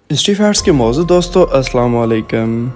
History facts کے موضوع دوستو السلام علیکم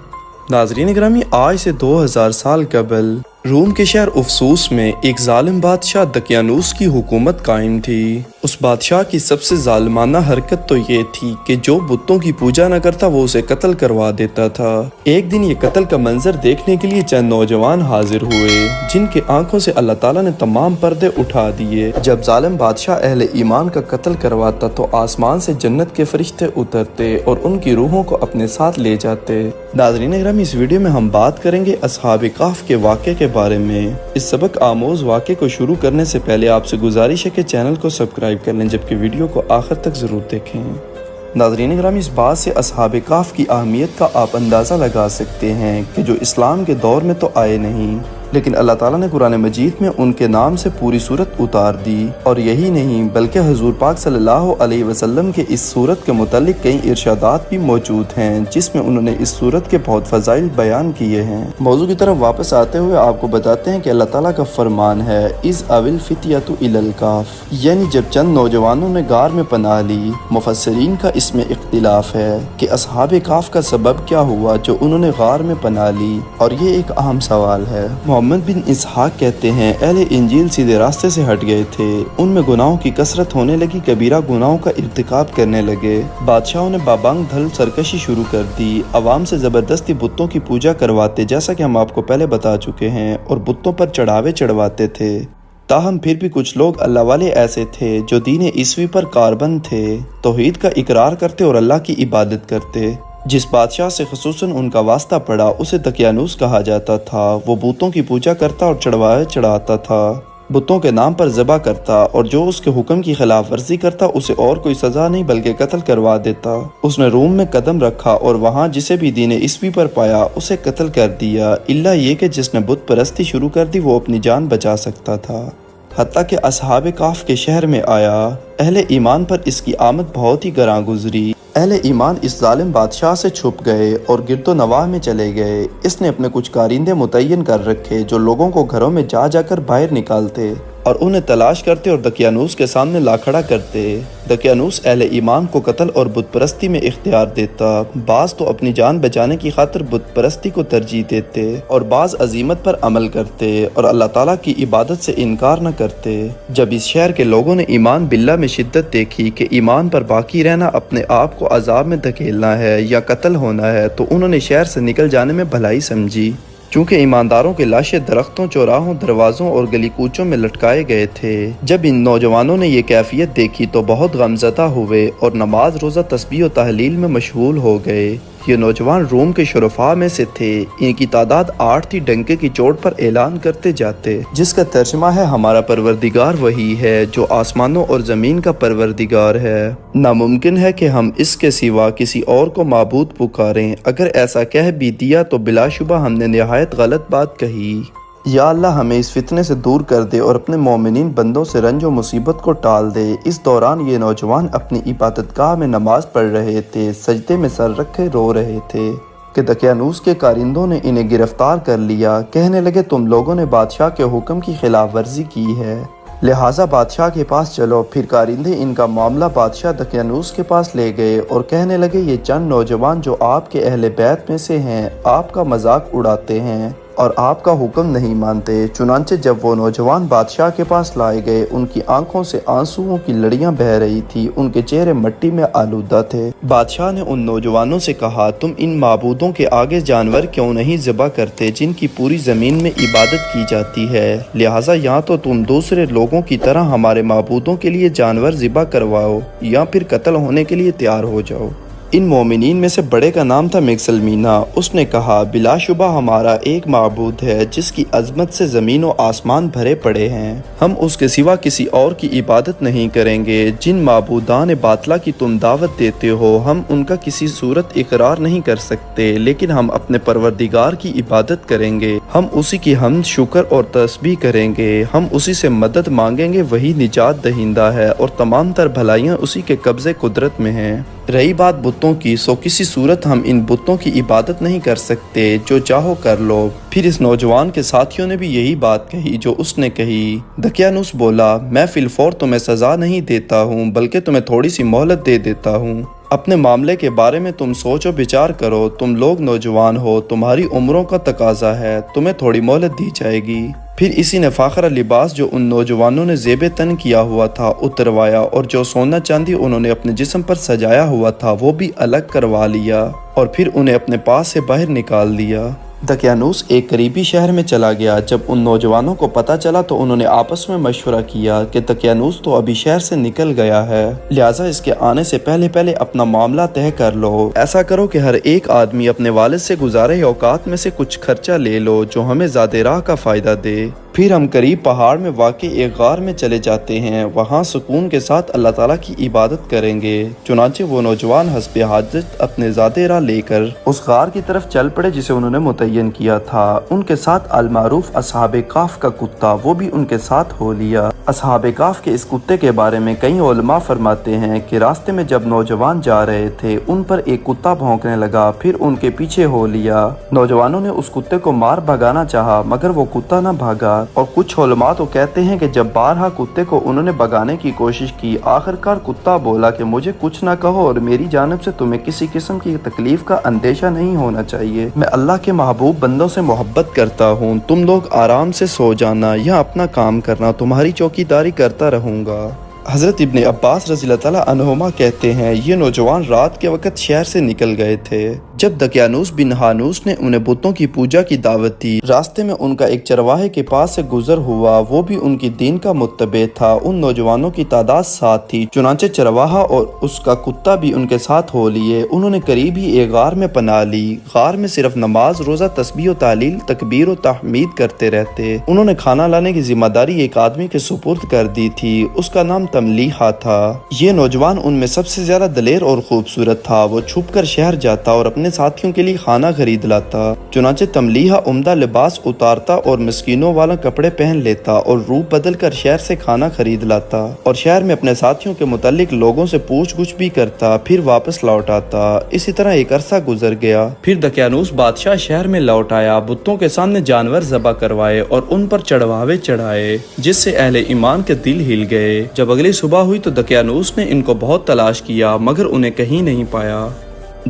ناظرین گرامی، آج سے 2000 سال قبل روم کے شہر افسوس میں ایک ظالم بادشاہ دقیانوس کی حکومت قائم تھی۔ اس بادشاہ کی سب سے ظالمانہ حرکت تو یہ تھی کہ جو بتوں کی پوجا نہ کرتا وہ اسے قتل کروا دیتا تھا۔ ایک دن یہ قتل کا منظر دیکھنے کے لیے چند نوجوان حاضر ہوئے جن کے آنکھوں سے اللہ تعالیٰ نے تمام پردے اٹھا دیے۔ جب ظالم بادشاہ اہل ایمان کا قتل کرواتا تو آسمان سے جنت کے فرشتے اترتے اور ان کی روحوں کو اپنے ساتھ لے جاتے۔ ناظرین اکرام، اس ویڈیو میں ہم بات کریں گے اصحاب کہف کے واقعے کے بارے میں۔ اس سبق آموز واقعے کو شروع کرنے سے پہلے آپ سے گزارش ہے کہ چینل کو سبسکرائب کر لیں جبکہ ویڈیو کو آخر تک ضرور دیکھیں۔ ناظرین اکرام، اس بات سے اصحاب کہف کی اہمیت کا آپ اندازہ لگا سکتے ہیں کہ جو اسلام کے دور میں تو آئے نہیں، لیکن اللہ تعالیٰ نے قرآن مجید میں ان کے نام سے پوری سورت اتار دی۔ اور یہی نہیں بلکہ حضور پاک صلی اللہ علیہ وسلم کے اس سورت کے متعلق کئی ارشادات بھی موجود ہیں جس میں انہوں نے اس سورت کے بہت فضائل بیان کیے ہیں۔ موضوع کی طرف واپس آتے ہوئے آپ کو بتاتے ہیں کہ اللہ تعالیٰ کا فرمان ہے اِذ اوی الفتیۃ الی الکہف، یعنی جب چند نوجوانوں نے غار میں پناہ لی۔ مفسرین کا اس میں اختلاف ہے کہ اصحاب کہف کا سبب کیا ہوا جو انہوں نے غار میں پناہ لی، اور یہ ایک اہم سوال ہے۔ محمد بن اسحاق کہتے ہیں اہل انجیل سیدھے راستے سے ہٹ گئے تھے، ان میں گناہوں کی کثرت ہونے لگی، کبیرہ گناہوں کا ارتکاب کرنے لگے۔ بادشاہوں نے بابانگ دھل سرکشی شروع کر دی، عوام سے زبردستی بتوں کی پوجا کرواتے جیسا کہ ہم آپ کو پہلے بتا چکے ہیں، اور بتوں پر چڑھاوے چڑھواتے تھے۔ تاہم پھر بھی کچھ لوگ اللہ والے ایسے تھے جو دین عیسوی پر کاربند تھے، توحید کا اقرار کرتے اور اللہ کی عبادت کرتے۔ جس بادشاہ سے خصوصاً ان کا واسطہ پڑا اسے دقیانوس کہا جاتا تھا۔ وہ بتوں کی پوجا کرتا اور چڑھوائے چڑھاتا تھا، بتوں کے نام پر ذبح کرتا، اور جو اس کے حکم کی خلاف ورزی کرتا اسے اور کوئی سزا نہیں بلکہ قتل کروا دیتا۔ اس نے روم میں قدم رکھا اور وہاں جسے بھی دین عیسوی پر پایا اسے قتل کر دیا، الا یہ کہ جس نے بت پرستی شروع کر دی وہ اپنی جان بچا سکتا تھا۔ حتیٰ کہ اصحاب کہف کے شہر میں آیا، اہل ایمان پر اس کی آمد بہت ہی گراں گزری۔ اہل ایمان اس ظالم بادشاہ سے چھپ گئے اور گرد و نواح میں چلے گئے۔ اس نے اپنے کچھ کارندے متعین کر رکھے جو لوگوں کو گھروں میں جا جا کر باہر نکالتے اور انہیں تلاش کرتے اور دقیانوس کے سامنے لا کھڑا کرتے۔ دقیانوس اہل ایمان کو قتل اور بت پرستی میں اختیار دیتا۔ بعض تو اپنی جان بچانے کی خاطر بت پرستی کو ترجیح دیتے اور بعض عزیمت پر عمل کرتے اور اللہ تعالیٰ کی عبادت سے انکار نہ کرتے۔ جب اس شہر کے لوگوں نے ایمان باللہ میں شدت دیکھی کہ ایمان پر باقی رہنا اپنے آپ کو عذاب میں دھکیلنا ہے یا قتل ہونا ہے، تو انہوں نے شہر سے نکل جانے میں بھلائی سمجھی۔ چونکہ ایمانداروں کے لاشیں درختوں، چوراہوں، دروازوں اور گلی کوچوں میں لٹکائے گئے تھے۔ جب ان نوجوانوں نے یہ کیفیت دیکھی تو بہت غمزدہ ہوئے اور نماز روزہ تسبیح و تحلیل میں مشغول ہو گئے۔ یہ نوجوان روم کے شرفاء میں سے تھے، ان کی تعداد 8 تھی۔ ڈنکے کی چوٹ پر اعلان کرتے جاتے، جس کا ترجمہ ہے ہمارا پروردگار وہی ہے جو آسمانوں اور زمین کا پروردگار ہے، ناممکن ہے کہ ہم اس کے سوا کسی اور کو معبود پکاریں، اگر ایسا کہہ بھی دیا تو بلا شبہ ہم نے نہایت غلط بات کہی۔ یا اللہ ہمیں اس فتنے سے دور کر دے اور اپنے مومنین بندوں سے رنج و مصیبت کو ٹال دے۔ اس دوران یہ نوجوان اپنی عبادت گاہ میں نماز پڑھ رہے تھے، سجدے میں سر رکھے رو رہے تھے کہ دقیانوس کے کارندوں نے انہیں گرفتار کر لیا۔ کہنے لگے تم لوگوں نے بادشاہ کے حکم کی خلاف ورزی کی ہے، لہٰذا بادشاہ کے پاس چلو۔ پھر کارندے ان کا معاملہ بادشاہ دقیانوس کے پاس لے گئے اور کہنے لگے یہ چند نوجوان جو آپ کے اہل بیت میں سے ہیں آپ کا مذاق اڑاتے ہیں اور آپ کا حکم نہیں مانتے۔ چنانچہ جب وہ نوجوان بادشاہ کے پاس لائے گئے، ان کی آنکھوں سے آنسوؤں کی لڑیاں بہہ رہی تھی، ان کے چہرے مٹی میں آلودہ تھے۔ بادشاہ نے ان نوجوانوں سے کہا تم ان معبودوں کے آگے جانور کیوں نہیں ذبح کرتے جن کی پوری زمین میں عبادت کی جاتی ہے؟ لہٰذا یا تو تم دوسرے لوگوں کی طرح ہمارے معبودوں کے لیے جانور ذبح کرواؤ یا پھر قتل ہونے کے لیے تیار ہو جاؤ۔ ان مومنین میں سے بڑے کا نام تھا مکسلمینا۔ اس نے کہا بلا شبہ ہمارا ایک معبود ہے جس کی عظمت سے زمین و آسمان بھرے پڑے ہیں، ہم اس کے سوا کسی اور کی عبادت نہیں کریں گے۔ جن معبودان باطلہ کی تم دعوت دیتے ہو ہم ان کا کسی صورت اقرار نہیں کر سکتے، لیکن ہم اپنے پروردگار کی عبادت کریں گے، ہم اسی کی حمد شکر اور تسبیح کریں گے، ہم اسی سے مدد مانگیں گے، وہی نجات دہندہ ہے اور تمام تر بھلائیاں اسی کے قبضے قدرت میں ہیں۔ رہی بات بتوں کی، سو کسی صورت ہم ان بتوں کی عبادت نہیں کر سکتے، جو چاہو کر لو۔ پھر اس نوجوان کے ساتھیوں نے بھی یہی بات کہی جو اس نے کہی۔ دقیانوس بولا میں فی الفور تمہیں سزا نہیں دیتا ہوں بلکہ تمہیں تھوڑی سی مہلت دے دیتا ہوں۔ اپنے معاملے کے بارے میں تم سوچ و بچار کرو، تم لوگ نوجوان ہو، تمہاری عمروں کا تقاضا ہے، تمہیں تھوڑی مہلت دی جائے گی۔ پھر اسی نے فاخرہ لباس جو ان نوجوانوں نے زیب تن کیا ہوا تھا اتروایا، اور جو سونا چاندی انہوں نے اپنے جسم پر سجایا ہوا تھا وہ بھی الگ کروا لیا، اور پھر انہیں اپنے پاس سے باہر نکال دیا۔ دقیانوس ایک قریبی شہر میں چلا گیا۔ جب ان نوجوانوں کو پتہ چلا تو انہوں نے آپس میں مشورہ کیا کہ دقیانوس تو ابھی شہر سے نکل گیا ہے، لہٰذا اس کے آنے سے پہلے اپنا معاملہ طے کر لو۔ ایسا کرو کہ ہر ایک آدمی اپنے والد سے گزارے اوقات میں سے کچھ خرچہ لے لو جو ہمیں زیادہ راہ کا فائدہ دے۔ پھر ہم قریب پہاڑ میں واقع ایک غار میں چلے جاتے ہیں، وہاں سکون کے ساتھ اللہ تعالیٰ کی عبادت کریں گے۔ چنانچہ وہ نوجوان حسب حاجت اپنے زیادہ راہ لے کر اس غار کی طرف چل پڑے جسے انہوں نے متعین کیا تھا۔ ان کے ساتھ المعروف اصحاب کہف کا کتا وہ بھی ان کے ساتھ ہو لیا۔ اصحاب کہف کے اس کتے کے بارے میں کئی علماء فرماتے ہیں کہ راستے میں جب نوجوان جا رہے تھے ان پر ایک کتا بھونکنے لگا، پھر ان کے پیچھے ہو لیا۔ نوجوانوں نے اس کتے کو مار بھگانا چاہا مگر وہ کتا نہ بھاگا، اور کچھ علماء تو کہتے ہیں کہ جب بارہا کتے کو انہوں نے بھگانے کی کوشش کی، آخرکار کتا بولا کہ مجھے کچھ نہ کہو اور میری جانب سے تمہیں کسی قسم کی تکلیف کا اندیشہ نہیں ہونا چاہیے۔ میں اللہ کے محبوب بندوں سے محبت کرتا ہوں، تم لوگ آرام سے سو جانا یا اپنا کام کرنا، تمہاری چوکیداری کرتا رہوں گا۔ حضرت ابن عباس رضی اللہ تعالیٰ عنہما کہتے ہیں یہ نوجوان رات کے وقت شہر سے نکل گئے تھے۔ جب دقیانوس بن حانوس نے انہیں بتوں کی پوجا کی دعوت دی، راستے میں ان کا ایک چرواہے کے پاس سے گزر ہوا، وہ بھی ان کی دین کا متبع تھا۔ ان نوجوانوں کی تعداد 7 تھی، چنانچہ چرواہا اور اس کا کتا بھی ان کے ساتھ ہو لیے۔ انہوں نے قریب ہی ایک غار میں پناہ لی۔ غار میں صرف نماز، روزہ، تسبیح و تحلیل، تکبیر و تحمید کرتے رہتے۔ انہوں نے کھانا لانے کی ذمہ داری ایک آدمی کے سپرد کر دی تھی، اس کا نام تملیحہ تھا۔ یہ نوجوان ان میں سب سے زیادہ دلیر اور خوبصورت تھا۔ وہ چھپ کر شہر جاتا اور اپنے ساتھیوں کے لیے کھانا خرید لاتا۔ چنانچہ تملیحہ عمدہ لباس اتارتا اور مسکینوں والا کپڑے پہن لیتا اور روپ بدل کر شہر سے کھانا خرید لاتا، اور شہر میں اپنے ساتھیوں کے متعلق لوگوں سے پوچھ گچھ بھی کرتا، پھر واپس لوٹ آتا۔ اسی طرح ایک عرصہ گزر گیا۔ پھر دقیانوس بادشاہ شہر میں لوٹ آیا، بتوں کے سامنے جانور ذبح کروائے اور ان پر چڑھاوے چڑھائے، جس سے اہل ایمان کے دل ہل گئے۔ جب اگلی صبح ہوئی تو دقیانوس نے ان کو بہت تلاش کیا مگر انہیں کہیں نہیں پایا۔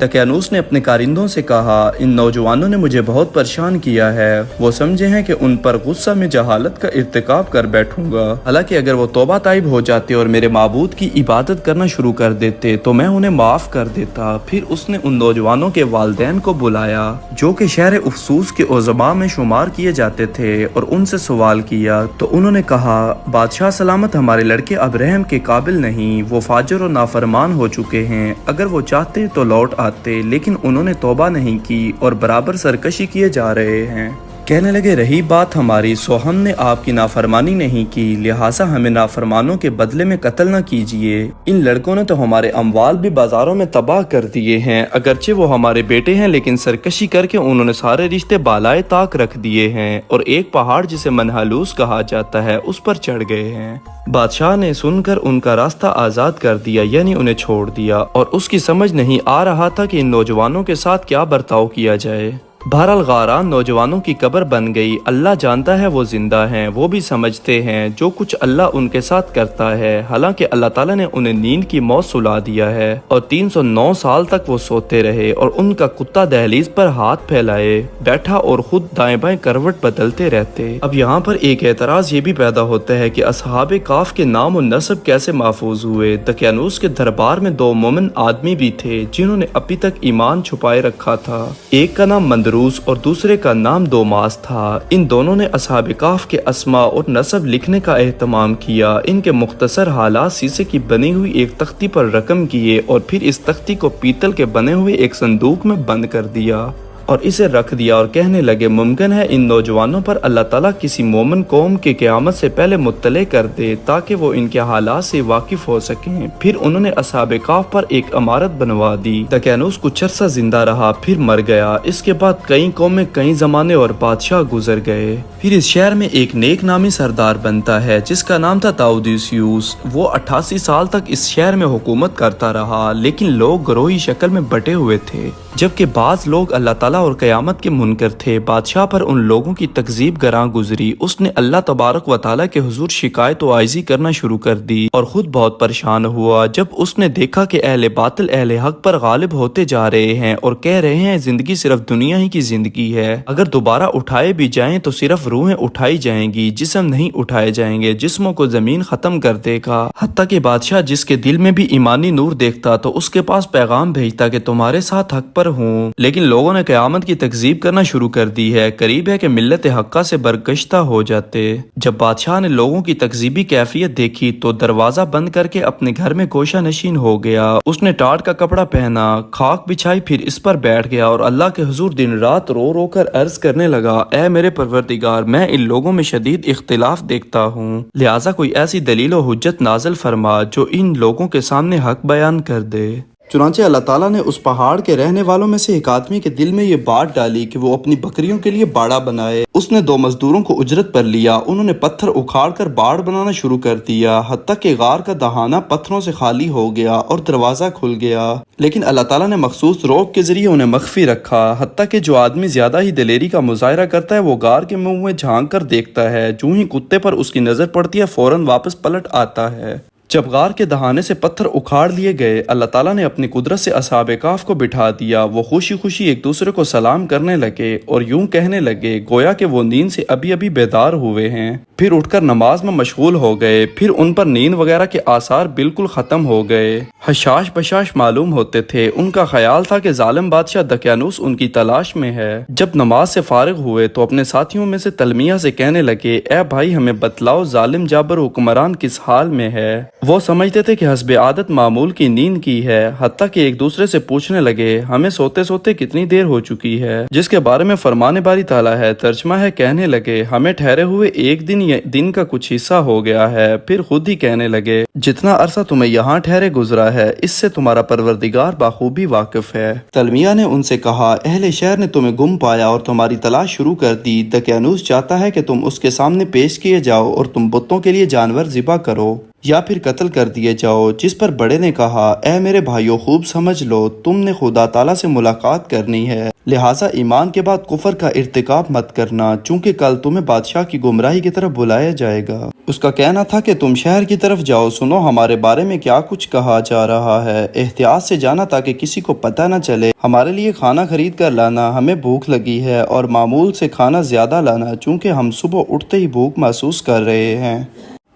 دقیانوس نے اپنے کارندوں سے کہا ان نوجوانوں نے مجھے بہت پریشان کیا ہے، وہ سمجھے ہیں کہ ان پر غصہ میں جہالت کا ارتکاب کر بیٹھوں گا، حالانکہ اگر وہ توبہ طائب ہو جاتے اور میرے معبود کی عبادت کرنا شروع کر دیتے تو میں انہیں معاف کر دیتا۔ پھر اس نے ان نوجوانوں کے والدین کو بلایا جو کہ شہر افسوس کے عظماء میں شمار کیے جاتے تھے اور ان سے سوال کیا تو انہوں نے کہا بادشاہ سلامت، ہمارے لڑکے اب رحم کے قابل نہیں، وہ فاجر و نافرمان ہو چکے ہیں، اگر وہ چاہتے تو لوٹ آتے، لیکن انہوں نے توبہ نہیں کی اور برابر سرکشی کیے جا رہے ہیں۔ کہنے لگے رہی بات ہماری، سو ہم نے آپ کی نافرمانی نہیں کی، لہٰذا ہمیں نافرمانوں کے بدلے میں قتل نہ کیجیے۔ ان لڑکوں نے تو ہمارے اموال بھی بازاروں میں تباہ کر دیے ہیں، اگرچہ وہ ہمارے بیٹے ہیں لیکن سرکشی کر کے انہوں نے سارے رشتے بالائے طاق رکھ دیے ہیں اور ایک پہاڑ جسے منحلوس کہا جاتا ہے اس پر چڑھ گئے ہیں۔ بادشاہ نے سن کر ان کا راستہ آزاد کر دیا، یعنی انہیں چھوڑ دیا، اور اس کی سمجھ نہیں آ رہا تھا کہ ان نوجوانوں کے ساتھ کیا برتاؤ کیا جائے۔ بہرحال غاران نوجوانوں کی قبر بن گئی۔ اللہ جانتا ہے وہ زندہ ہیں، وہ بھی سمجھتے ہیں جو کچھ اللہ ان کے ساتھ کرتا ہے، حالانکہ اللہ تعالیٰ نے انہیں نیند کی موت سلا دیا ہے اور 309 سال تک وہ سوتے رہے، اور ان کا کتا دہلیز پر ہاتھ پھیلائے بیٹھا اور خود دائیں بائیں کروٹ بدلتے رہتے۔ اب یہاں پر ایک اعتراض یہ بھی پیدا ہوتا ہے کہ اصحاب کہف کے نام و نسب کیسے محفوظ ہوئے؟ دقیانوس کے دربار میں 2 مومن آدمی بھی تھے جنہوں نے ابھی تک ایمان چھپائے رکھا تھا، ایک کا نام اور دوسرے کا نام دوماس تھا۔ ان دونوں نے اصحاب کہف کے اسماء اور نسب لکھنے کا اہتمام کیا، ان کے مختصر حالات شیشے کی بنی ہوئی ایک تختی پر رقم کیے اور پھر اس تختی کو پیتل کے بنے ہوئے ایک صندوق میں بند کر دیا اور اسے رکھ دیا، اور کہنے لگے ممکن ہے ان نوجوانوں پر اللہ تعالیٰ کسی مومن قوم کے قیامت سے پہلے مطلع کر دے تاکہ وہ ان کے حالات سے واقف ہو سکیں۔ پھر انہوں نے اصحاب کہف پر ایک عمارت بنوا دی۔ دقیانوس کچھ عرصہ زندہ رہا پھر مر گیا۔ اس کے بعد کئی قومیں، کئی زمانے اور بادشاہ گزر گئے۔ پھر اس شہر میں ایک نیک نامی سردار بنتا ہے جس کا نام تھا تاؤدیسیوس۔ وہ 88 سال تک اس شہر میں حکومت کرتا رہا، لیکن لوگ گروہی شکل میں بٹے ہوئے تھے، جبکہ بعض لوگ اللہ تعالیٰ اور قیامت کے منکر تھے۔ بادشاہ پر ان لوگوں کی تکذیب گراں گزری۔ اس نے اللہ تبارک و تعالیٰ کے حضور شکایت و عاجزی کرنا شروع کر دی اور خود بہت پریشان ہوا جب اس نے دیکھا کہ اہل باطل اہل حق پر غالب ہوتے جا رہے ہیں اور کہہ رہے ہیں زندگی صرف دنیا ہی کی زندگی ہے، اگر دوبارہ اٹھائے بھی جائیں تو صرف روحیں اٹھائی جائیں گی، جسم نہیں اٹھائے جائیں گے، جسموں کو زمین ختم کر دے گا۔ حتیٰ کہ بادشاہ جس کے دل میں بھی ایمانی نور دیکھتا تو اس کے پاس پیغام بھیجتا کہ تمہارے ساتھ حق پر ہوں، لیکن لوگوں نے قیامت کی تکذیب کرنا شروع کر دی ہے، قریب ہے کہ ملت حقہ سے برگشتہ ہو جاتے۔ جب بادشاہ نے لوگوں کی تکذیبی کیفیت دیکھی تو دروازہ بند کر کے اپنے گھر میں گوشہ نشین ہو گیا۔ اس نے ٹاٹ کا کپڑا پہنا، خاک بچھائی، پھر اس پر بیٹھ گیا اور اللہ کے حضور دن رات رو رو کر عرض کرنے لگا، اے میرے پروردگار، میں ان لوگوں میں شدید اختلاف دیکھتا ہوں، لہٰذا کوئی ایسی دلیل و حجت نازل فرما جو ان لوگوں کے سامنے حق بیان کر دے۔ چنانچہ اللہ تعالیٰ نے اس پہاڑ کے رہنے والوں میں سے ایک آدمی کے دل میں یہ بات ڈالی کہ وہ اپنی بکریوں کے لیے باڑا بنائے۔ اس نے 2 مزدوروں کو اجرت پر لیا، انہوں نے پتھر اکھاڑ کر باڑ بنانا شروع کر دیا، حتیٰ کہ غار کا دہانہ پتھروں سے خالی ہو گیا اور دروازہ کھل گیا۔ لیکن اللہ تعالیٰ نے مخصوص روک کے ذریعے انہیں مخفی رکھا، حتیٰ کہ جو آدمی زیادہ ہی دلیری کا مظاہرہ کرتا ہے وہ غار کے منہ میں جھانک کر دیکھتا ہے، جو ہی کتے پر اس کی نظر پڑتی ہے فوراً واپس پلٹ آتا ہے۔ جب غار کے دہانے سے پتھر اکھاڑ لیے گئے، اللہ تعالیٰ نے اپنی قدرت سے اصحاب کہف کو بٹھا دیا۔ وہ خوشی خوشی ایک دوسرے کو سلام کرنے لگے اور یوں کہنے لگے گویا کہ وہ نیند سے ابھی ابھی بیدار ہوئے ہیں، پھر اٹھ کر نماز میں مشغول ہو گئے۔ پھر ان پر نیند وغیرہ کے آثار بالکل ختم ہو گئے، حشاش بشاش معلوم ہوتے تھے۔ ان کا خیال تھا کہ ظالم بادشاہ دقیانوس ان کی تلاش میں ہے۔ جب نماز سے فارغ ہوئے تو اپنے ساتھیوں میں سے تلمیہ سے کہنے لگے، اے بھائی ہمیں بتلاؤ ظالم جابر حکمران کس حال میں ہے؟ وہ سمجھتے تھے کہ حسب عادت معمول کی نیند کی ہے، حتیٰ کہ ایک دوسرے سے پوچھنے لگے ہمیں سوتے سوتے کتنی دیر ہو چکی ہے، جس کے بارے میں فرمان باری تعالیٰ ہے۔ ترجمہ ہے، کہنے لگے ہمیں ٹھہرے ہوئے ایک دن یا دن کا کچھ حصہ ہو گیا ہے۔ پھر خود ہی کہنے لگے جتنا عرصہ تمہیں یہاں ٹھہرے گزرا ہے اس سے تمہارا پروردگار بخوبی واقف ہے۔ تلمیہ نے ان سے کہا، اہل شہر نے تمہیں گم پایا اور تمہاری تلاش شروع کر دی۔ دقیانوس چاہتا ہے کہ تم اس کے سامنے پیش کیے جاؤ اور تم بتوں کے لیے جانور ذبح کرو یا پھر قتل کر دیے جاؤ۔ جس پر بڑے نے کہا، اے میرے بھائیو خوب سمجھ لو، تم نے خدا تعالیٰ سے ملاقات کرنی ہے، لہٰذا ایمان کے بعد کفر کا ارتکاب مت کرنا، چونکہ کل تمہیں بادشاہ کی گمراہی کی طرف بلایا جائے گا۔ اس کا کہنا تھا کہ تم شہر کی طرف جاؤ، سنو ہمارے بارے میں کیا کچھ کہا جا رہا ہے، احتیاط سے جانا تاکہ کسی کو پتہ نہ چلے، ہمارے لیے کھانا خرید کر لانا، ہمیں بھوک لگی ہے، اور معمول سے کھانا زیادہ لانا چونکہ ہم صبح اٹھتے ہی بھوک محسوس کر رہے ہیں۔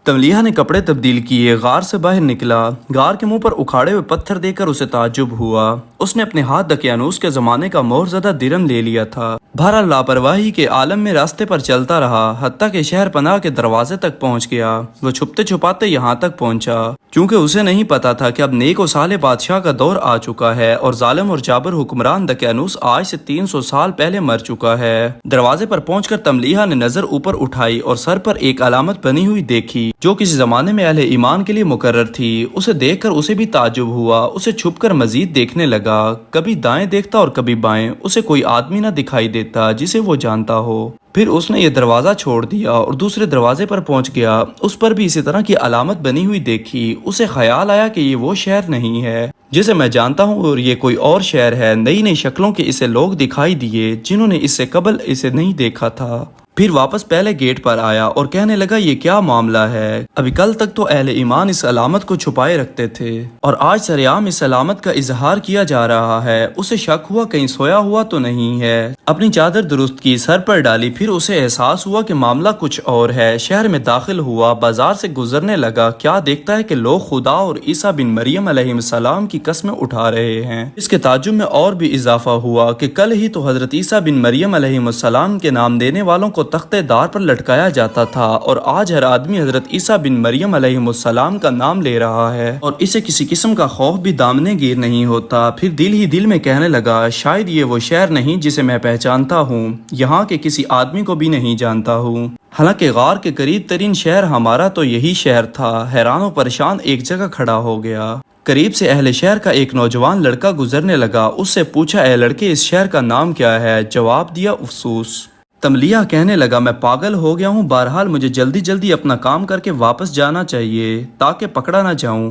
تملیہ نے کپڑے تبدیل کیے، غار سے باہر نکلا، غار کے منہ پر اکھاڑے ہوئے پتھر دیکھ کر اسے تعجب ہوا۔ اس نے اپنے ہاتھ دقیانوس کے زمانے کا مہر زدہ درم لے لیا تھا۔ بہرحال لاپرواہی کے عالم میں راستے پر چلتا رہا، حتیٰ کہ شہر پناہ کے دروازے تک پہنچ گیا۔ وہ چھپتے چھپاتے یہاں تک پہنچا کیونکہ اسے نہیں پتا تھا کہ اب نیک و صالح بادشاہ کا دور آ چکا ہے اور ظالم اور جابر حکمران دقیانوس آج سے 300 سال پہلے مر چکا ہے۔ دروازے پر پہنچ کر تملیہ نے نظر اوپر اٹھائی اور سر پر ایک علامت بنی ہوئی دیکھی جو کسی زمانے میں اہل ایمان کے لیے مقرر تھی۔ اسے دیکھ کر اسے بھی تعجب ہوا، اسے چھپ کر مزید دیکھنے لگا، کبھی دائیں دیکھتا اور کبھی بائیں، اسے کوئی آدمی نہ دکھائی دیتا جسے وہ جانتا ہو۔ پھر اس نے یہ دروازہ چھوڑ دیا اور دوسرے دروازے پر پہنچ گیا، اس پر بھی اسی طرح کی علامت بنی ہوئی دیکھی۔ اسے خیال آیا کہ یہ وہ شہر نہیں ہے جسے میں جانتا ہوں اور یہ کوئی اور شہر ہے۔ نئی نئی شکلوں کے اسے لوگ دکھائی دیے جنہوں نے اس سے قبل اسے نہیں دیکھا تھا۔ پھر واپس پہلے گیٹ پر آیا اور کہنے لگا یہ کیا معاملہ ہے، ابھی کل تک تو اہل ایمان اس علامت کو چھپائے رکھتے تھے اور آج سرعام اس علامت کا اظہار کیا جا رہا ہے۔ اسے شک ہوا کہیں سویا ہوا تو نہیں ہے، اپنی چادر درست کی، سر پر ڈالی، پھر اسے احساس ہوا کہ معاملہ کچھ اور ہے۔ شہر میں داخل ہوا، بازار سے گزرنے لگا، کیا دیکھتا ہے کہ لوگ خدا اور عیسیٰ بن مریم علیہ السلام کی قسمیں اٹھا رہے ہیں۔ اس کے تعجب میں اور بھی اضافہ ہوا کہ کل ہی تو حضرت عیسیٰ بن مریم علیہ السلام کے نام دینے والوں کو تختے دار پر لٹکایا جاتا تھا اور آج ہر آدمی حضرت عیسیٰ بن مریم علیہ السلام کا نام لے رہا ہے اور اسے کسی قسم کا خوف بھی دامنے گیر نہیں ہوتا۔ پھر دل ہی دل میں کہنے لگا شاید یہ وہ شہر نہیں جسے میں پہچانتا ہوں، یہاں کے کسی آدمی کو بھی نہیں جانتا ہوں۔ حالانکہ غار کے قریب ترین شہر ہمارا تو یہی شہر تھا۔ حیران و پریشان ایک جگہ کھڑا ہو گیا۔ قریب سے اہل شہر کا ایک نوجوان لڑکا گزرنے لگا، اس سے پوچھا اے لڑکے اس شہر کا نام کیا ہے؟ جواب دیا افسوس۔ تملیہ کہنے لگا میں پاگل ہو گیا ہوں، بہرحال مجھے جلدی جلدی اپنا کام کر کے واپس جانا چاہیے تاکہ پکڑا نہ جاؤں۔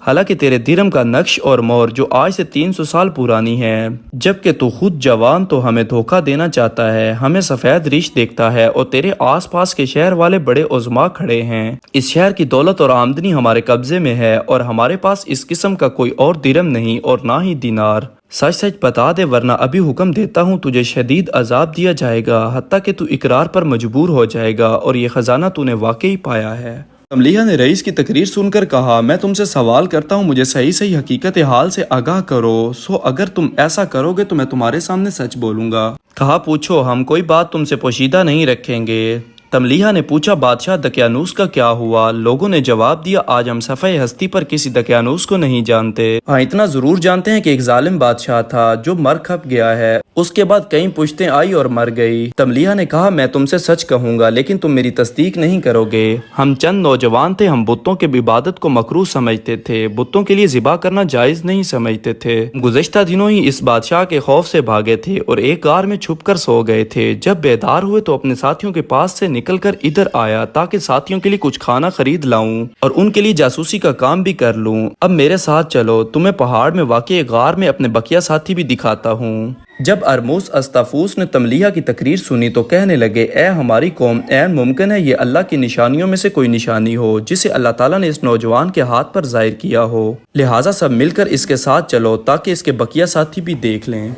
حالانکہ تیرے درم کا نقش اور مور جو آج سے 300 سال پرانی ہے، جبکہ تو خود جوان تو ہمیں دھوکہ دینا چاہتا ہے، ہمیں سفید ریش دیکھتا ہے اور تیرے آس پاس کے شہر والے بڑے عظما کھڑے ہیں۔ اس شہر کی دولت اور آمدنی ہمارے قبضے میں ہے اور ہمارے پاس اس قسم کا کوئی اور درم نہیں اور نہ ہی دینار۔ سچ سچ بتا دے ورنہ ابھی حکم دیتا ہوں تجھے شدید عذاب دیا جائے گا، حتیٰ کہ تو اقرار پر مجبور ہو جائے گا اور یہ خزانہ تو نے واقعی پایا ہے۔ تملیہ نے رئیس کی تقریر سن کر کہا، میں تم سے سوال کرتا ہوں، مجھے صحیح حقیقت حال سے آگاہ کرو، اگر تم ایسا کرو گے تو میں تمہارے سامنے سچ بولوں گا۔ کہا پوچھو، ہم کوئی بات تم سے پوشیدہ نہیں رکھیں گے۔ تملیہ نے پوچھا، بادشاہ دقیانوس کا کیا ہوا؟ لوگوں نے جواب دیا، آج ہم صفحہ ہستی پر کسی دقیانوس کو نہیں جانتے، ہاں اتنا ضرور جانتے ہیں کہ ایک ظالم بادشاہ تھا جو مر کھپ گیا ہے، اس کے بعد کئی پشتیں آئی اور مر گئی۔ تملیہ نے کہا، میں تم سے سچ کہوں گا لیکن تم میری تصدیق نہیں کرو گے۔ ہم چند نوجوان تھے، ہم بتوں کے عبادت کو مکروہ سمجھتے تھے، بتوں کے لیے ذبح کرنا جائز نہیں سمجھتے تھے۔ گزشتہ دنوں ہی اس بادشاہ کے خوف سے بھاگے تھے اور ایک غار میں چھپ کر سو گئے تھے۔ جب بیدار ہوئے تو اپنے ساتھیوں کے پاس سے نکل کر ادھر آیا تاکہ ساتھیوں کے لیے کچھ کھانا خرید لاؤں اور ان کے لیے جاسوسی کا کام بھی کر لوں۔ اب میرے ساتھ چلو، تمہیں پہاڑ میں واقع ایک غار میں اپنے بقیہ ساتھی بھی دکھاتا ہوں۔ جب ارموس استافوس نے تملیہ کی تقریر سنی تو کہنے لگے، اے ہماری قوم، عین ممکن ہے یہ اللہ کی نشانیوں میں سے کوئی نشانی ہو جسے اللہ تعالیٰ نے اس نوجوان کے ہاتھ پر ظاہر کیا ہو، لہٰذا سب مل کر اس کے ساتھ چلو تاکہ اس کے بقیہ ساتھی بھی دیکھ لیں۔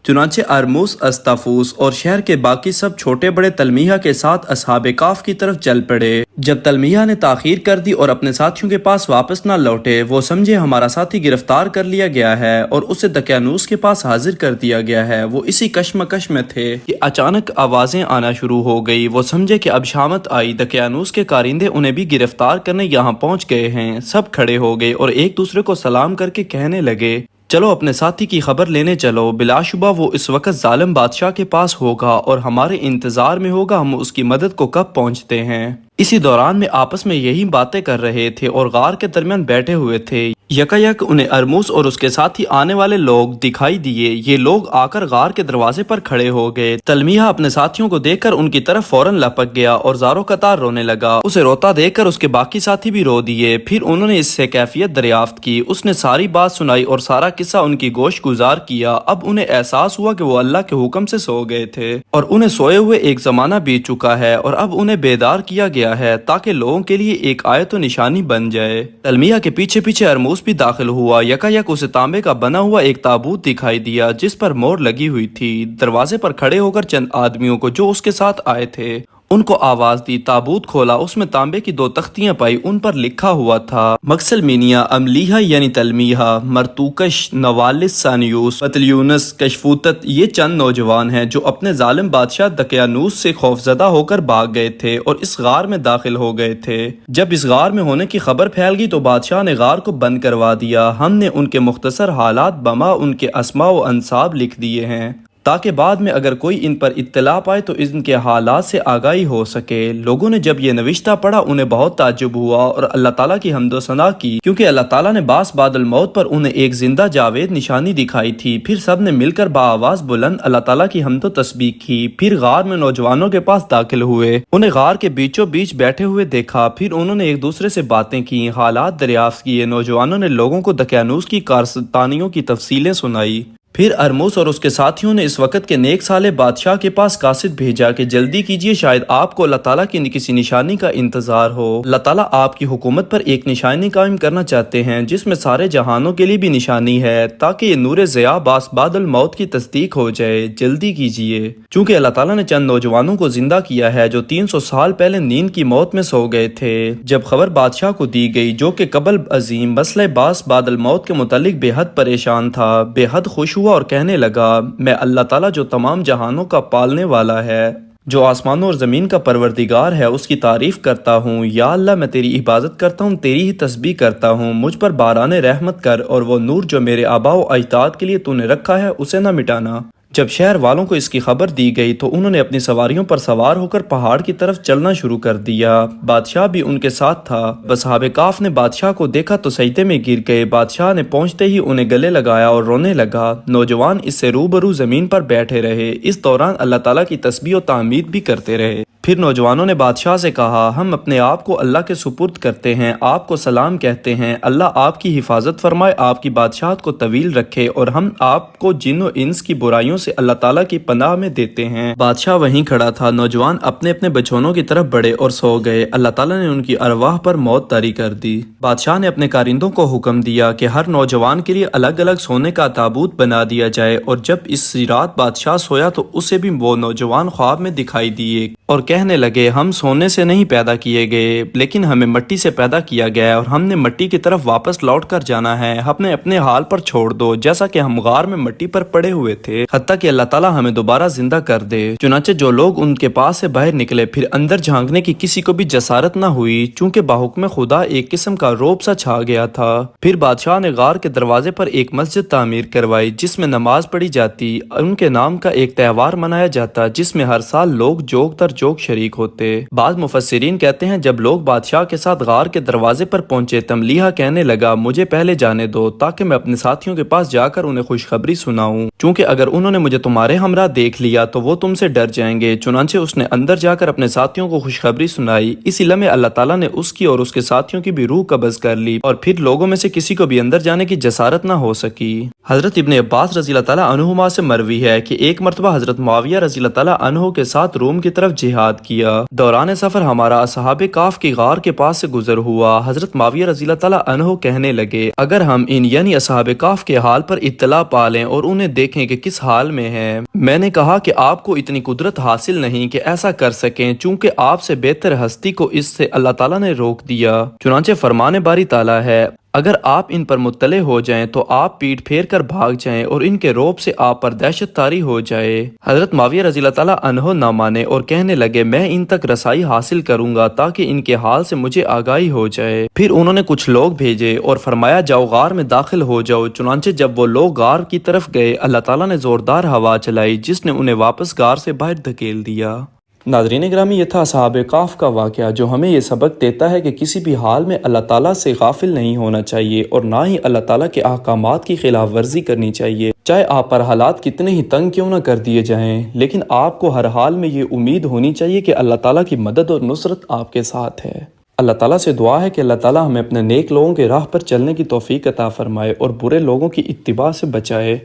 چنانچہ ارموس استافوس اور شہر کے باقی سب چھوٹے بڑے تلمیہ کے ساتھ اصحاب کاف کی طرف چل پڑے۔ جب تلمیہ نے تاخیر کر دی اور اپنے ساتھیوں کے پاس واپس نہ لوٹے، وہ سمجھے ہمارا ساتھی گرفتار کر لیا گیا ہے اور اسے دقیانوس کے پاس حاضر کر دیا گیا ہے۔ وہ اسی کشمکش میں تھے کہ اچانک آوازیں آنا شروع ہو گئی۔ وہ سمجھے کہ اب شامت آئی، دقیانوس کے کارندے انہیں بھی گرفتار کرنے یہاں پہنچ گئے ہیں۔ سب کھڑے ہو گئے اور ایک دوسرے کو سلام کر کے کہنے لگے، چلو اپنے ساتھی کی خبر لینے چلو، بلا شبہ وہ اس وقت ظالم بادشاہ کے پاس ہوگا اور ہمارے انتظار میں ہوگا، ہم اس کی مدد کو کب پہنچتے ہیں۔ اسی دوران میں آپس میں یہی باتیں کر رہے تھے اور غار کے درمیان بیٹھے ہوئے تھے۔ یکایک انہیں ارموس اور اس کے ساتھی آنے والے لوگ دکھائی دیے۔ یہ لوگ آ کر غار کے دروازے پر کھڑے ہو گئے۔ تلمیہ اپنے ساتھیوں کو دیکھ کر ان کی طرف فوراً لپک گیا اور زارو قطار رونے لگا۔ اسے روتا دیکھ کر اس کے باقی ساتھی بھی رو دیے۔ پھر انہوں نے اس سے کیفیت دریافت کی۔ اس نے ساری بات سنائی اور سارا قصہ ان کی گوش گزار کیا۔ اب انہیں احساس ہوا کہ وہ اللہ کے حکم سے سو گئے تھے اور انہیں سوئے ہوئے ایک زمانہ بیت چکا ہے اور اب انہیں بیدار کیا گیا ہے تاکہ لوگوں کے لیے ایک آیت و نشانی بن جائے۔ تلمیہ کے پیچھے پیچھے ارموس بھی داخل ہوا۔ یکایک اسے تانبے کا بنا ہوا ایک تابوت دکھائی دیا جس پر مور لگی ہوئی تھی۔ دروازے پر کھڑے ہو کر چند آدمیوں کو جو اس کے ساتھ آئے تھے ان کو آواز دی، تابوت کھولا، اس میں تانبے کی 2 تختیاں پائی، ان پر لکھا ہوا تھا، مکسلمینیا، املیہ یعنی تلمیہ، مرتوکش، نوالس سانیوس، بطلیونس، کشفوتت، یہ چند نوجوان ہیں جو اپنے ظالم بادشاہ دقیانوس سے خوفزدہ ہو کر بھاگ گئے تھے اور اس غار میں داخل ہو گئے تھے۔ جب اس غار میں ہونے کی خبر پھیل گئی تو بادشاہ نے غار کو بند کروا دیا۔ ہم نے ان کے مختصر حالات بما ان کے اسماء و انساب لکھ دیے ہیں تاکہ بعد میں اگر کوئی ان پر اطلاع پائے تو ان کے حالات سے آگاہی ہو سکے۔ لوگوں نے جب یہ نوشتہ پڑھا انہیں بہت تعجب ہوا اور اللہ تعالیٰ کی حمد و ثنا کی، کیونکہ اللہ تعالیٰ نے باس بعد الموت پر انہیں ایک زندہ جاوید نشانی دکھائی تھی۔ پھر سب نے مل کر بآواز بلند اللہ تعالیٰ کی حمد و تسبیح کی۔ پھر غار میں نوجوانوں کے پاس داخل ہوئے، انہیں غار کے بیچوں بیچ بیٹھے ہوئے دیکھا۔ پھر انہوں نے ایک دوسرے سے باتیں کی، حالات دریافت کیے۔ نوجوانوں نے لوگوں کو دقیانوس کی کارستانیوں کی تفصیلیں سنائی۔ پھر ارموس اور اس کے ساتھیوں نے اس وقت کے نیک سالے بادشاہ کے پاس قاصد بھیجا کہ جلدی کیجیے، شاید آپ کو اللہ تعالیٰ کی کسی نشانی کا انتظار ہو۔ اللہ تعالیٰ آپ کی حکومت پر ایک نشانی قائم کرنا چاہتے ہیں جس میں سارے جہانوں کے لیے بھی نشانی ہے تاکہ یہ نور ضیاء باس بعد الموت کی تصدیق ہو جائے، جلدی کیجیے۔ چونکہ اللہ تعالیٰ نے چند نوجوانوں کو زندہ کیا ہے جو 300 سال پہلے نیند کی موت میں سو گئے تھے۔ جب خبر بادشاہ کو دی گئی جو کہ قبل عظیم مسئلہ باس بعد الموت کے متعلق بے حد پریشان تھا، بے حد خوش ہوا اور کہنے لگا، میں اللہ تعالیٰ جو تمام جہانوں کا پالنے والا ہے، جو آسمانوں اور زمین کا پروردگار ہے، اس کی تعریف کرتا ہوں۔ یا اللہ، میں تیری عبادت کرتا ہوں، تیری ہی تسبیح کرتا ہوں، مجھ پر باران رحمت کر اور وہ نور جو میرے آباء و اجداد کے لیے تو نے رکھا ہے اسے نہ مٹانا۔ جب شہر والوں کو اس کی خبر دی گئی تو انہوں نے اپنی سواریوں پر سوار ہو کر پہاڑ کی طرف چلنا شروع کر دیا۔ بادشاہ بھی ان کے ساتھ تھا۔ اصحاب کاف نے بادشاہ کو دیکھا تو سجدے میں گر گئے۔ بادشاہ نے پہنچتے ہی انہیں گلے لگایا اور رونے لگا۔ نوجوان اس سے روبرو زمین پر بیٹھے رہے۔ اس دوران اللہ تعالیٰ کی تسبیح و تحمید بھی کرتے رہے۔ پھر نوجوانوں نے بادشاہ سے کہا ہم اپنے آپ کو اللہ کے سپرد کرتے ہیں، آپ کو سلام کہتے ہیں، اللہ آپ کی حفاظت فرمائے، آپ کی بادشاہت کو طویل رکھے، اور ہم آپ کو جن و انس کی برائیوں سے اللہ تعالیٰ کی پناہ میں دیتے ہیں۔ بادشاہ وہیں کھڑا تھا، نوجوان اپنے اپنے بچونوں کی طرف بڑھے اور سو گئے۔ اللہ تعالیٰ نے ان کی ارواح پر موت طاری کر دی۔ بادشاہ نے اپنے کارندوں کو حکم دیا کہ ہر نوجوان کے لیے الگ الگ سونے کا تابوت بنا دیا جائے، اور جب اس رات بادشاہ سویا تو اسے بھی وہ نوجوان خواب میں دکھائی دیے اور کہنے لگے ہم سونے سے نہیں پیدا کیے گئے لیکن ہمیں مٹی سے پیدا کیا گیا ہے، اور ہم نے مٹی کی طرف واپس لوٹ کر جانا ہے، ہمیں اپنے حال پر چھوڑ دو جیسا کہ ہم غار میں مٹی پر پڑے ہوئے تھے حتیٰ کہ اللہ تعالیٰ ہمیں دوبارہ زندہ کر دے۔ چنانچہ جو لوگ ان کے پاس سے باہر نکلے پھر اندر جھانکنے کی کسی کو بھی جسارت نہ ہوئی، چونکہ باحکم خدا ایک قسم کا رعب سا چھا گیا تھا۔ پھر بادشاہ نے غار کے دروازے پر ایک مسجد تعمیر کروائی جس میں نماز پڑھی جاتی، ان کے نام کا ایک تہوار منایا جاتا جس میں ہر سال لوگ جوگ تر جوگ شریک ہوتے۔ بعض مفسرین کہتے ہیں جب لوگ بادشاہ کے ساتھ غار کے دروازے پر پہنچے تملیحہ کہنے لگا مجھے پہلے جانے دو تاکہ میں اپنے ساتھیوں کے پاس جا کر انہیں خوشخبری سناؤں، چونکہ اگر انہوں نے مجھے تمہارے ہمراہ دیکھ لیا تو وہ تم سے ڈر جائیں گے۔ چنانچہ اس نے اندر جا کر اپنے ساتھیوں کو خوشخبری سنائی، اسی لمحے اللہ تعالیٰ نے اس کی اور اس کے ساتھیوں کی بھی روح قبض کر لی اور پھر لوگوں میں سے کسی کو بھی اندر جانے کی جسارت نہ ہو سکی۔ حضرت ابن عباس رضی اللہ تعالیٰ عنہما سے مروی ہے کہ ایک مرتبہ حضرت معاویہ رضی اللہ تعالیٰ عنہ کے ساتھ روم کی طرف جہاد کیا۔ دوران سفر ہمارا اصحاب کاف کی غار کے پاس سے گزر ہوا۔ حضرت معاویہ رضی اللہ تعالیٰ عنہ کہنے لگے اگر ہم ان یعنی اصحاب کاف کے حال پر اطلاع پا لیں اور انہیں دیکھیں کہ کس حال میں ہیں۔ میں نے کہا کہ آپ کو اتنی قدرت حاصل نہیں کہ ایسا کر سکیں، چونکہ آپ سے بہتر ہستی کو اس سے اللہ تعالیٰ نے روک دیا۔ چنانچہ فرمان باری تعالیٰ ہے اگر آپ ان پر مطلع ہو جائیں تو آپ پیٹ پھیر کر بھاگ جائیں اور ان کے رعب سے آپ پر دہشت طاری ہو جائے۔ حضرت معاویہ رضی اللہ تعالیٰ عنہ نہ مانے اور کہنے لگے میں ان تک رسائی حاصل کروں گا تاکہ ان کے حال سے مجھے آگاہی ہو جائے۔ پھر انہوں نے کچھ لوگ بھیجے اور فرمایا جاؤ غار میں داخل ہو جاؤ۔ چنانچہ جب وہ لوگ غار کی طرف گئے اللہ تعالیٰ نے زوردار ہوا چلائی جس نے انہیں واپس غار سے باہر دھکیل دیا۔ ناظرین گرامی، یہ تھا اصحاب کاف کا واقعہ جو ہمیں یہ سبق دیتا ہے کہ کسی بھی حال میں اللہ تعالیٰ سے غافل نہیں ہونا چاہیے اور نہ ہی اللہ تعالیٰ کے احکامات کی خلاف ورزی کرنی چاہیے، چاہے آپ پر حالات کتنے ہی تنگ کیوں نہ کر دیے جائیں، لیکن آپ کو ہر حال میں یہ امید ہونی چاہیے کہ اللہ تعالیٰ کی مدد اور نصرت آپ کے ساتھ ہے۔ اللہ تعالیٰ سے دعا ہے کہ اللہ تعالیٰ ہمیں اپنے نیک لوگوں کے راہ پر چلنے کی توفیق عطا فرمائے اور برے لوگوں کی اتباع سے بچائے۔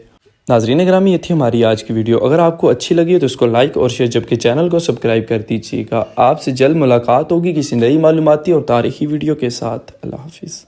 ناظرین گرامی، یہ تھی ہماری آج کی ویڈیو۔ اگر آپ کو اچھی لگی تو اس کو لائک اور شیئر، جبکہ چینل کو سبسکرائب کر دیجیے گا۔ آپ سے جلد ملاقات ہوگی کسی نئی معلوماتی اور تاریخی ویڈیو کے ساتھ۔ اللہ حافظ۔